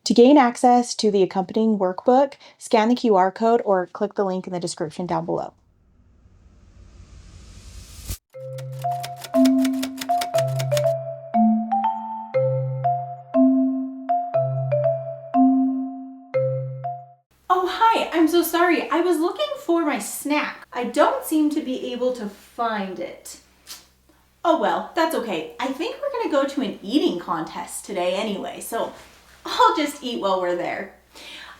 To gain access to the accompanying workbook, scan the QR code or click the link in the description down below. Oh, hi, I'm so sorry. I was looking for my snack. I don't seem to be able to find it. Oh well, that's okay. I think we're gonna go to an eating contest today anyway, so I'll just eat while we're there.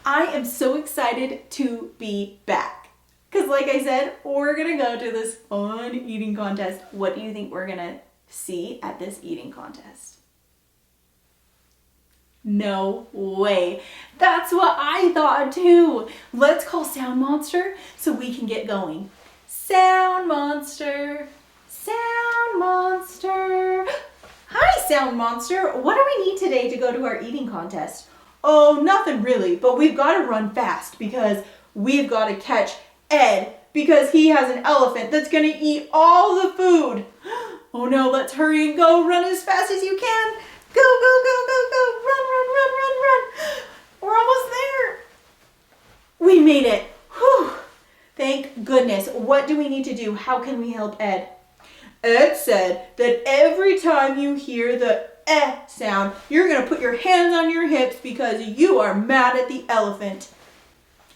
I am so excited to be back. Because like I said, we're gonna go to this fun eating contest. What do you think we're gonna see at this eating contest? No way. That's what I thought too. Let's call Sound Monster so we can get going. Sound Monster, Sound Monster. Hi, Sound Monster. What do we need today to go to our eating contest? Oh, nothing really, but we've got to run fast because we've got to catch Ed because he has an elephant that's going to eat all the food. Oh no, let's hurry and go. Run as fast as you can. Go, go, go, go, go. Run, run, run, run, run. We're almost there. We made it. Whew. Thank goodness. What do we need to do? How can we help Ed? Ed said that every time you hear the eh sound, you're going to put your hands on your hips because you are mad at the elephant.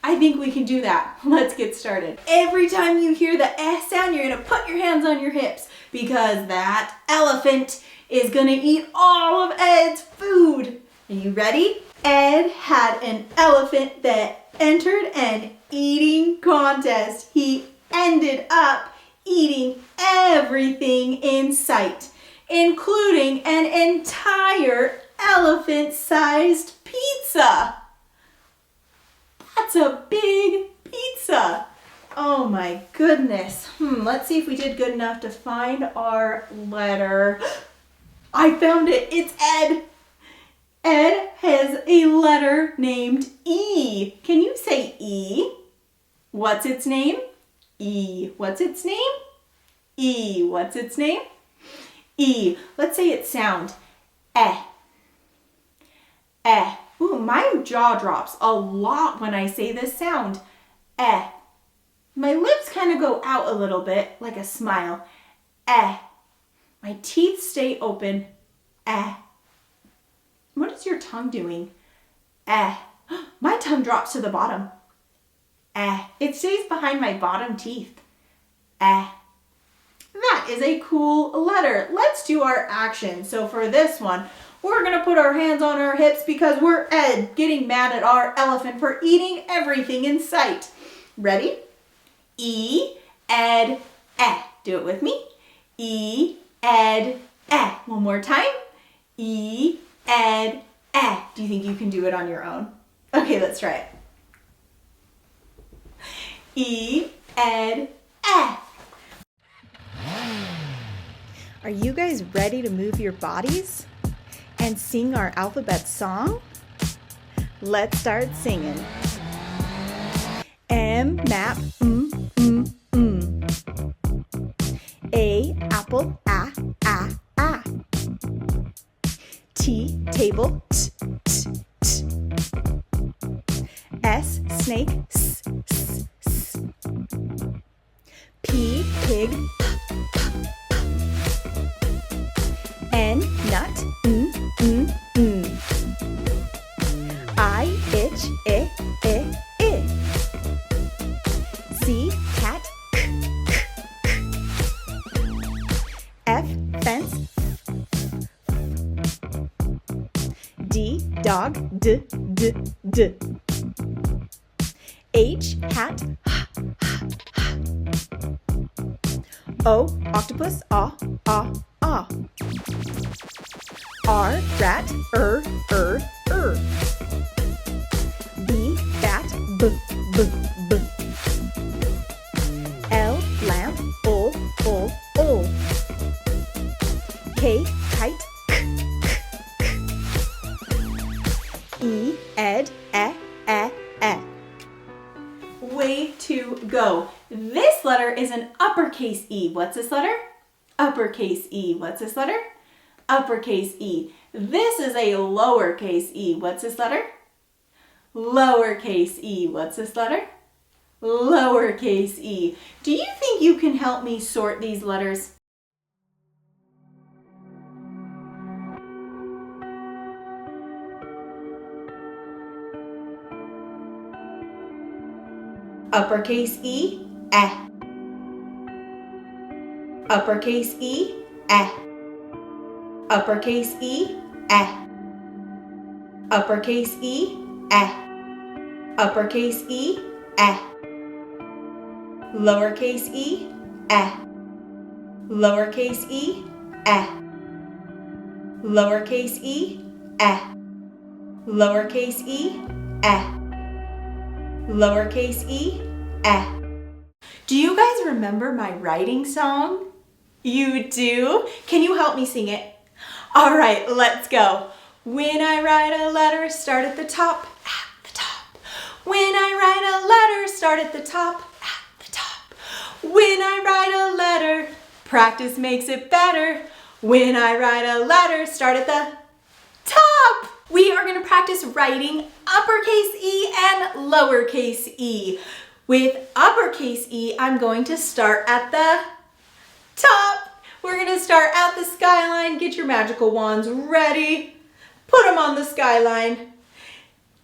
I think we can do that. Let's get started. Every time you hear the eh sound, you're going to put your hands on your hips because that elephant is going to eat all of Ed's food. Are you ready? Ed had an elephant that entered an eating contest. He ended up eating everything in sight, including an entire elephant-sized pizza. That's a big pizza. Oh my goodness. Let's see if we did good enough to find our letter. I found it. It's Ed. Ed has a letter named E. Can you say E? What's its name? E. What's its name? E. What's its name? E. Let's say its sound. Eh. Eh. Ooh, my jaw drops a lot when I say this sound. Eh. My lips kind of go out a little bit, like a smile. Eh. My teeth stay open. Eh. What is your tongue doing? Eh. My tongue drops to the bottom. Eh. It stays behind my bottom teeth. Eh. That is a cool letter. Let's do our action. So for this one, we're going to put our hands on our hips because we're Ed getting mad at our elephant for eating everything in sight. Ready? E, Ed, eh. Do it with me. E, Ed, eh. One more time. E, Ed, eh. Do you think you can do it on your own? Okay, let's try it. E, Ed, eh. Are you guys ready to move your bodies and sing our alphabet song? Let's start singing. M, map, A, apple, a. T, table, t. S, snake, s. P, pig, N, nut, n. I, itch, I. C, cat, k. F, fence, D, dog, d. H, hat, h. O, octopus, ah. R, rat, B, bat, b. L, lamp, ol. K, kite, k. E, ed, e. Way to go. This letter is an uppercase E. What's this letter? Uppercase E. What's this letter? Uppercase E. This is a lowercase e. What's this letter? Lowercase e. What's this letter? Lowercase e. Do you think you can help me sort these letters? Uppercase E, eh. Uppercase E, eh. Uppercase E, eh. Uppercase E, eh. Uppercase E, eh. Lowercase e, eh. Lowercase e, eh. Lowercase e, eh. Lowercase e, eh. Lowercase e, eh. Do you guys remember my writing song? You do? Can you help me sing it? All right, let's go. When I write a letter, start at the top, at the top. When I write a letter, start at the top, at the top. When I write a letter, practice makes it better. When I write a letter, start at the top. We are going to practice writing uppercase E and lowercase e. With uppercase E, I'm going to start at the top. We're going to start at the skyline. Get your magical wands ready. Put them on the skyline.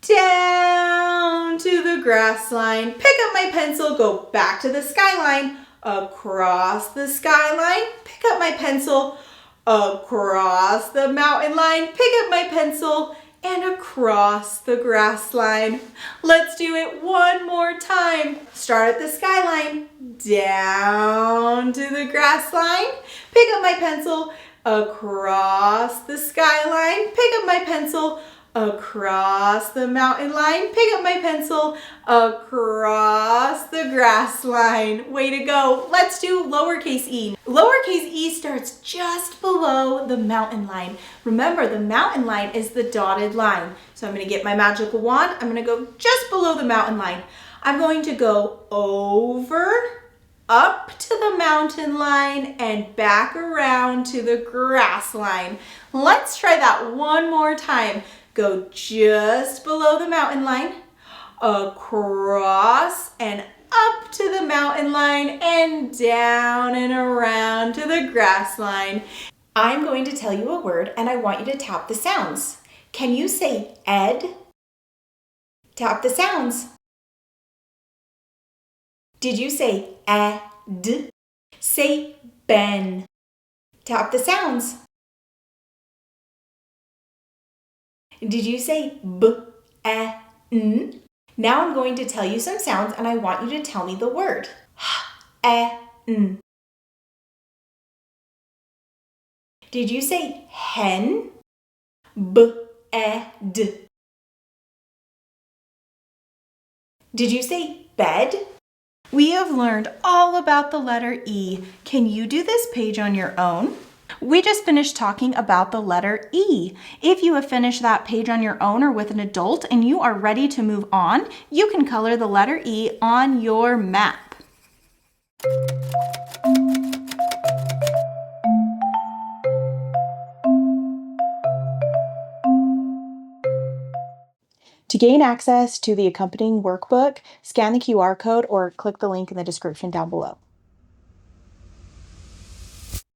Down to the grass line. Pick up my pencil. Go back to the skyline. Across the skyline. Pick up my pencil. Across the mountain line. Pick up my pencil. And across the grass line. Let's do it one more time. Start at the skyline. Down to the grass line. Pick up my pencil. Across the skyline. Pick up my pencil. Across the mountain line. Pick up my pencil. Across the grass line. Way to go. Let's do lowercase e. Lowercase e starts just below the mountain line. Remember, the mountain line is the dotted line. So I'm going to get my magical wand. I'm going to go just below the mountain line. I'm going to go over, up to the mountain line, and back around to the grass line. Let's try that one more time. Go just below the mountain line, across and up to the mountain line, and down and around to the grass line. I'm going to tell you a word and I want you to tap the sounds. Can you say Ed? Tap the sounds. Did you say Ed? Say Ben. Tap the sounds. Did you say B-E-N? Now I'm going to tell you some sounds and I want you to tell me the word. H-E-N. Did you say hen? B-E-D. Did you say bed? We have learned all about the letter E. Can you do this page on your own? We just finished talking about the letter E. If you have finished that page on your own or with an adult and you are ready to move on, you can color the letter E on your map. To gain access to the accompanying workbook, scan the QR code or click the link in the description down below.